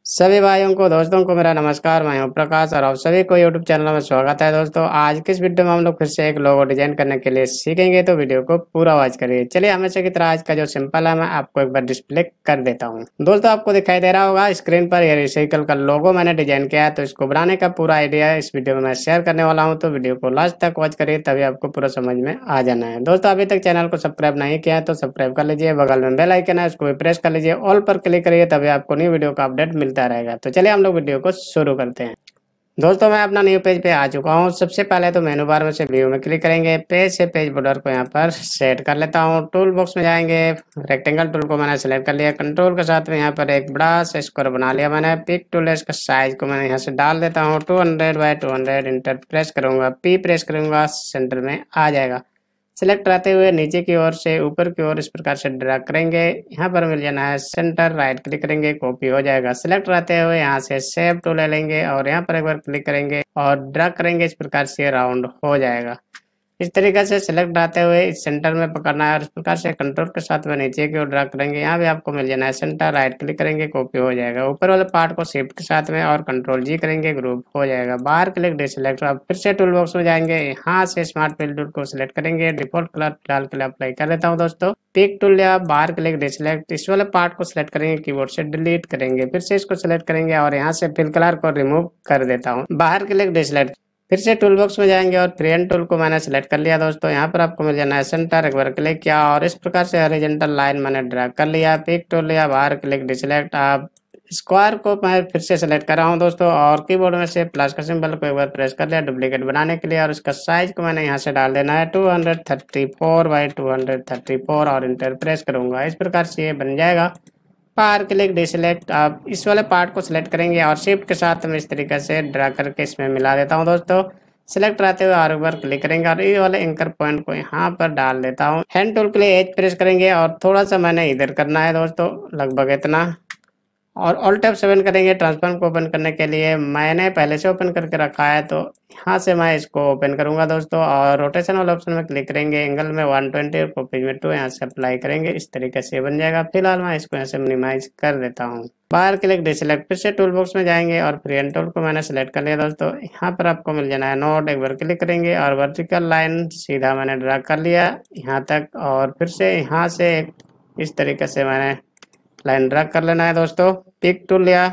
सभी भाइयों को दोस्तों को मेरा नमस्कार। मैं हूं प्रकाश और आप सभी को यूट्यूब चैनल में स्वागत है। दोस्तों आज की इस वीडियो में हम लोग फिर से एक लोगो डिजाइन करने के लिए सीखेंगे, तो वीडियो को पूरा वॉच करिए। चलिए हमेशा की तरह आज का जो सिंपल है मैं आपको एक बार डिस्प्ले कर देता हूं। दोस्तों आपको दिखाई दे रहा होगा स्क्रीन पर ये रिसाइकल का लोगो मैंने डिजाइन किया है। तो इसको बनाने का पूरा आइडिया इस वीडियो में मैं शेयर करने वाला हूँ, तो वीडियो को लास्ट तक वॉच करिए, तभी आपको पूरा समझ में आ जाना है। दोस्तों अभी तक चैनल को सब्सक्राइब नहीं किया है तो सब्सक्राइब कर लीजिए, बगल में बेल आइकन है उसको भी प्रेस कर लीजिए, ऑल पर क्लिक करिए, तभी आपको न्यू वीडियो का अपडेट मिलता रहेगा। तो चलिए हम लोग वीडियो को शुरू करते हैं। दोस्तों मैं अपना न्यू पेज पे आ चुका हूँ। सबसे पहले तो मेनू बार में से व्यू में क्लिक करेंगे, पेज से पेज बॉर्डर को यहाँ पर सेट कर लेता हूँ। टूल बॉक्स में जाएंगे, रेक्टेंगल टूल को मैंने सेलेक्ट कर लिया, कंट्रोल के साथ में यहाँ पर एक बड़ा सा स्क्वायर बना लिया मैंने। पिक टूल है, इसका साइज को मैंने यहाँ से डाल देता हूँ 200 बाय 200। इंटर प्रेस करूंगा, पी प्रेस करूंगा, सेंटर में आ जाएगा। सिलेक्ट रहते हुए नीचे की ओर से ऊपर की ओर इस प्रकार से ड्रैग करेंगे, यहाँ पर मिल जाना है सेंटर, राइट क्लिक करेंगे, कॉपी हो जाएगा। सिलेक्ट रहते हुए यहाँ से शेप टूल ले लेंगे और यहाँ पर एक बार क्लिक करेंगे और ड्रैग करेंगे, इस प्रकार से राउंड हो जाएगा। इस तरीके से सिलेक्ट आते हुए इस सेंटर में पकड़ना है और इस प्रकार से कंट्रोल के साथ में नीचे की ओर ड्रैग करेंगे, यहाँ भी आपको मिल जाना है सेंटर, राइट क्लिक करेंगे, कॉपी हो जाएगा। ऊपर वाले पार्ट को शिफ्ट के साथ में और कंट्रोल जी करेंगे, ग्रुप हो जाएगा। बाहर क्लिक डिसेलेक्ट, आप फिर से टूल बॉक्स में जाएंगे, यहाँ से स्मार्ट फिल टूल को सिलेक्ट करेंगे, डिफॉल्ट कलर फिलहाल के लिए अप्लाई कर देता हूँ। दोस्तों पिक टूल या बाहर क्लिक डिसेलेक्ट, इस वाले पार्ट को सिलेक्ट करेंगे, कीबोर्ड से डिलीट करेंगे, फिर से इसको सिलेक्ट करेंगे और यहाँ से फिल कलर को रिमूव कर देता हूँ। बाहर क्लिक डिसेलेक्ट, फिर से टूल बॉक्स में जाएंगे और फ्रेंड टूल को मैंने सेलेक्ट कर लिया। दोस्तों यहाँ पर आपको मिल जाना है सेंटर, एक बार क्लिक किया और इस प्रकार से हॉरिजॉन्टल लाइन मैंने ड्रैग कर लिया। पिक टूल लिया, बाहर क्लिक डिसेलेक्ट, आप स्क्वायर को मैं फिर से सेलेक्ट कर रहा हूँ दोस्तों और कीबोर्ड में से प्लस का सिंबल को एक बार प्रेस कर लिया डुप्लीकेट बनाने के लिए और इसका साइज को मैंने यहाँ से डाल देना है 234 बाई 234 और इंटर प्रेस करूंगा। इस प्रकार से ये बन जाएगा। बाहर क्लिक डिसेलेक्ट, आप इस वाले पार्ट को सिलेक्ट करेंगे और शिफ्ट के साथ में इस तरीके से ड्रैग करके इसमें मिला देता हूँ। दोस्तों सिलेक्ट रहते हुए और एक बार क्लिक करेंगे और ये वाले एंकर पॉइंट को यहाँ पर डाल देता हूँ। हैंड टूल के लिए एज प्रेस करेंगे और थोड़ा सा मैंने इधर करना है दोस्तों, लगभग इतना, और ऑल टैब 7 करेंगे। ट्रांसफॉर्म को ओपन करने के लिए मैंने पहले से ओपन करके रखा है, तो यहाँ से मैं इसको ओपन करूंगा दोस्तों और रोटेशन वाले ऑप्शन में क्लिक करेंगे, एंगल में 120 और कॉपी में 2 यहाँ से अप्लाई करेंगे। इस तरीके से बन जाएगा। फिलहाल मैं इसको यहाँ से मिनिमाइज कर देता हूँ। बाहर क्लिक डिसेलेक्ट, फिर से टूल बॉक्स में जाएंगे और फ्रेंड टूल को मैंने सेलेक्ट कर लिया। दोस्तों यहाँ पर आपको मिल जाना है नोट, एक बार क्लिक करेंगे और वर्टिकल लाइन सीधा मैंने ड्रैग कर लिया यहाँ तक और फिर से यहाँ से इस तरीके से मैंने लाइन ड्रैग कर लेना है। दोस्तों पिक टूल लिया,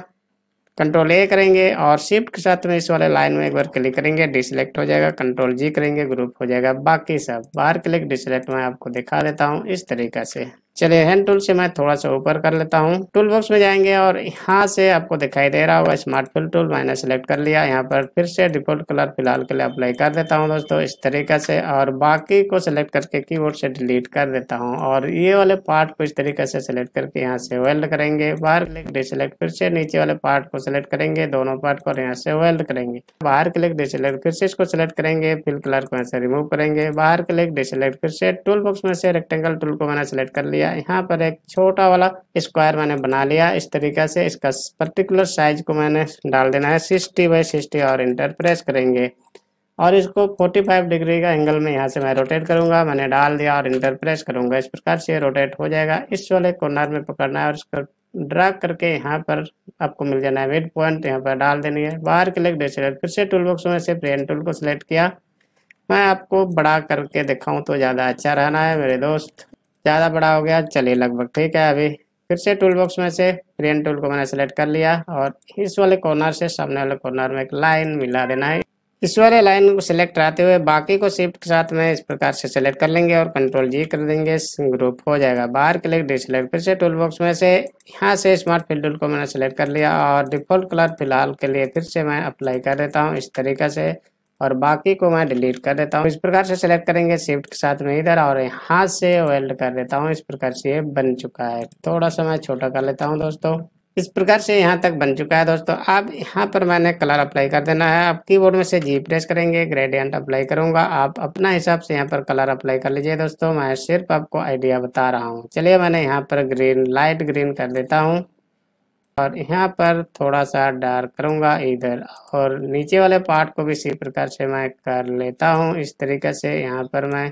कंट्रोल ए करेंगे और शिफ्ट के साथ में इस वाले लाइन में एक बार क्लिक करेंगे, डिसेलेक्ट हो जाएगा, कंट्रोल जी करेंगे, ग्रुप हो जाएगा। बाकी सब बाहर क्लिक डिसेलेक्ट मैं आपको दिखा देता हूँ इस तरीके से। चलिए हैंड टूल से मैं थोड़ा सा ऊपर कर लेता हूँ। टूल बॉक्स में जाएंगे और यहाँ से आपको दिखाई दे रहा होगा स्मार्ट फिल टूल मैंने सेलेक्ट कर लिया। यहाँ पर फिर से डिफॉल्ट कलर फिलहाल के लिए अप्लाई कर देता हूँ दोस्तों इस तरीके से, और बाकी को सिलेक्ट करके कीबोर्ड से डिलीट कर देता हूँ और ये वाले पार्ट को इस तरीके से सिलेक्ट करके यहाँ से वेल्ड करेंगे। बाहर क्लिक डिसेलेक्ट, फिर से नीचे वाले पार्ट को सिलेक्ट करेंगे, दोनों पार्ट को यहाँ से वेल्ड करेंगे। बाहर क्लिक डिसेलेक्ट, फिर से इसको सिलेक्ट करेंगे, फिल कलर को यहाँ से रिमूव करेंगे। बाहर क्लिक डिसेलेक्ट, फिर से टूल बॉक्स में से रेक्टेंगल टूल को मैंने सेलेक्ट कर लिया। यहाँ पर एक छोटा वाला स्क्वायर मैंने बना लिया इस तरीके से। इसका पर्टिकुलर साइज को मैंने डाल देना है 60 बाई 60 और इंटर प्रेस करेंगे और इसको 45 डिग्री का एंगल में यहाँ से मैं रोटेट करूंगा। मैंने डाल दिया और इंटर प्रेस करूंगा, इस प्रकार से रोटेट हो जाएगा। इस वाले कॉर्नर में पकड़ना है और इसको ड्रैग करके यहाँ पर आपको मिल जाना है मिड पॉइंट, यहाँ पर डाल देनी है। बाहर क्लिक डिसेलेक्ट, फिर से टूल बॉक्स में से पेन टूल को सिलेक्ट किया। मैं आपको बड़ा करके दिखाऊं तो ज्यादा अच्छा रहना है मेरे दोस्त, ज़्यादा बड़ा हो गया, चलिए लगभग ठीक है। अभी फिर से टूल बॉक्स में से पेन टूल को मैंने सेलेक्ट कर लिया और इस वाले कॉर्नर से सामने वाले कॉर्नर में एक लाइन मिला देना है। इस वाले लाइन को सिलेक्ट रहते हुए बाकी को शिफ्ट के साथ में इस प्रकार से सिलेक्ट कर लेंगे और कंट्रोल जी कर देंगे, ग्रुप हो जाएगा। बाहर क्लिक डिसेलेक्ट, फिर से टूल बॉक्स में से यहाँ से स्मार्ट फिल टूल को मैंने सेलेक्ट कर लिया और डिफॉल्ट कलर फिलहाल के लिए फिर से मैं अप्लाई कर देता हूँ इस तरीके से और बाकी को मैं डिलीट कर देता हूँ। इस प्रकार से सिलेक्ट करेंगे शिफ्ट के साथ में इधर और यहाँ से वेल्ड कर देता हूँ। इस प्रकार से ये बन चुका है। थोड़ा सा मैं छोटा कर लेता हूँ दोस्तों। इस प्रकार से यहाँ तक बन चुका है दोस्तों। अब यहाँ पर मैंने कलर अप्लाई कर देना है। आप कीबोर्ड में से जी प्रेस करेंगे, ग्रेडियंट अप्लाई करूंगा। आप अपना हिसाब से यहाँ पर कलर अप्लाई कर लीजिए दोस्तों, मैं सिर्फ आपको आइडिया बता रहा हूँ। चलिए मैंने यहाँ पर ग्रीन, लाइट ग्रीन कर देता हूँ और यहाँ पर थोड़ा सा डार्क करूंगा इधर और नीचे वाले पार्ट को भी इसी प्रकार से मैं कर लेता हूँ इस तरीके से। यहाँ पर मैं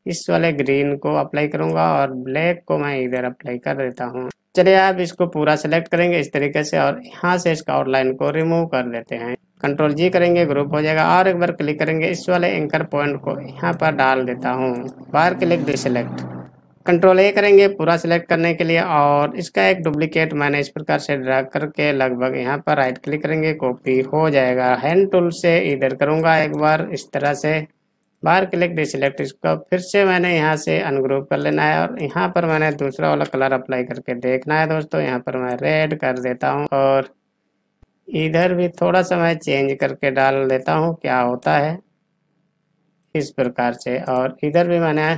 इस वाले ग्रीन को अप्लाई करूंगा और ब्लैक को मैं इधर अप्लाई कर देता हूँ। चलिए आप इसको पूरा सेलेक्ट करेंगे इस तरीके से और यहाँ से इसका आउटलाइन को रिमूव कर लेते हैं। कंट्रोल जी करेंगे, ग्रुप हो जाएगा और एक बार क्लिक करेंगे, इस वाले एंकर पॉइंट को यहाँ पर डाल देता हूँ। बाहर क्लिक डिसेलेक्ट, कंट्रोल ए करेंगे पूरा सिलेक्ट करने के लिए और इसका एक डुप्लीकेट मैंने इस प्रकार से ड्रैग करके लगभग यहाँ पर राइट क्लिक करेंगे, कॉपी हो जाएगा। हैंड टूल से इधर करूँगा एक बार इस तरह से, बाहर क्लिक डिसेलेक्ट, इसको फिर से मैंने यहाँ से अनग्रुप कर लेना है और यहाँ पर मैंने दूसरा वाला कलर अप्लाई करके देखना है दोस्तों। यहाँ पर मैं रेड कर देता हूँ और इधर भी थोड़ा सा मैं चेंज करके डाल देता हूँ क्या होता है इस प्रकार से, और इधर भी मैंने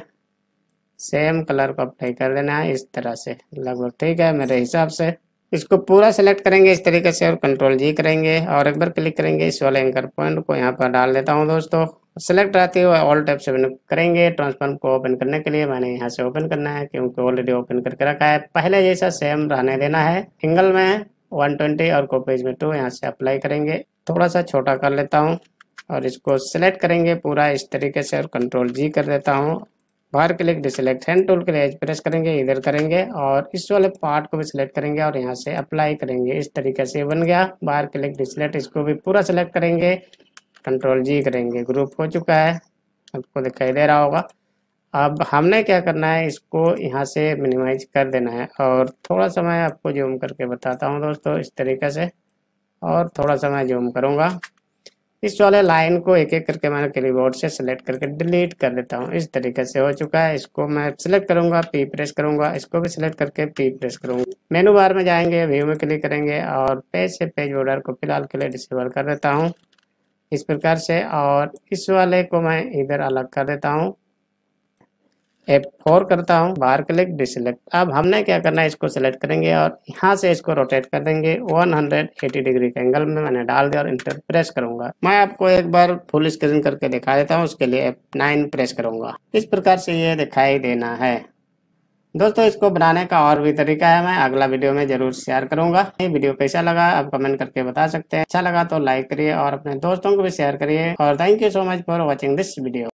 सेम कलर को अप्लाई कर देना है इस तरह से लगभग, ठीक है मेरे हिसाब से। इसको पूरा सेलेक्ट करेंगे इस तरीके से और कंट्रोल जी करेंगे और एक बार क्लिक करेंगे, इस वाले एंकर पॉइंट को यहाँ पर डाल देता हूँ दोस्तों। सेलेक्ट रहते हुए ऑल टैब से करेंगे। ट्रांसफॉर्म को ओपन करने के लिए मैंने यहाँ से ओपन करना है क्योंकि ऑलरेडी ओपन करके रखा है। पहले जैसा सेम रहने देना है, एंगल में 120 और कॉपीज में 2 यहाँ से अप्लाई करेंगे। थोड़ा सा छोटा कर लेता हूँ और इसको सिलेक्ट करेंगे पूरा इस तरीके से और कंट्रोल जी कर देता हूँ। बाहर क्लिक डिसेलेक्ट, हैंड टूल के लिए एज प्रेस करेंगे, इधर करेंगे और इस वाले पार्ट को भी सिलेक्ट करेंगे और यहाँ से अप्लाई करेंगे। इस तरीके से बन गया। बाहर क्लिक डिसेलेक्ट, इसको भी पूरा सिलेक्ट करेंगे, कंट्रोल जी करेंगे, ग्रुप हो चुका है, आपको दिखाई दे रहा होगा। अब हमने क्या करना है, इसको यहाँ से मिनिमाइज कर देना है और थोड़ा सा मैं आपको जूम करके बताता हूँ दोस्तों इस तरीके से, और थोड़ा सा मैं जूम करूँगा। इस वाले लाइन को एक एक करके मैं कीबोर्ड से सिलेक्ट करके डिलीट कर देता हूँ। इस तरीके से हो चुका है। इसको मैं सिलेक्ट करूंगा, पी प्रेस करूंगा, इसको भी सिलेक्ट करके पी प्रेस करूंगा। मेनू बार में जाएंगे, व्यू में क्लिक करेंगे और पेज से पेज बॉर्डर को फिलहाल के लिए डिसेबल कर देता हूँ इस प्रकार से, और इस वाले को मैं इधर अलग कर देता हूँ, F4 करता हूँ, बाहर क्लिक डिसेलेक्ट। अब हमने क्या करना है, इसको सिलेक्ट करेंगे और यहाँ से इसको रोटेट कर देंगे 180 डिग्री के एंगल में मैंने डाल दिया और इंटर प्रेस करूंगा। मैं आपको एक बार फुल स्क्रीन करके दिखा देता हूँ, उसके लिए F9 प्रेस करूंगा। इस प्रकार से ये दिखाई देना है दोस्तों। इसको बनाने का और भी तरीका है, मैं अगला वीडियो में जरूर शेयर करूंगा। ये वीडियो कैसा लगा आप कमेंट करके बता सकते हैं। अच्छा लगा तो लाइक करिए और अपने दोस्तों को भी शेयर करिए और thank you so much for watching this video.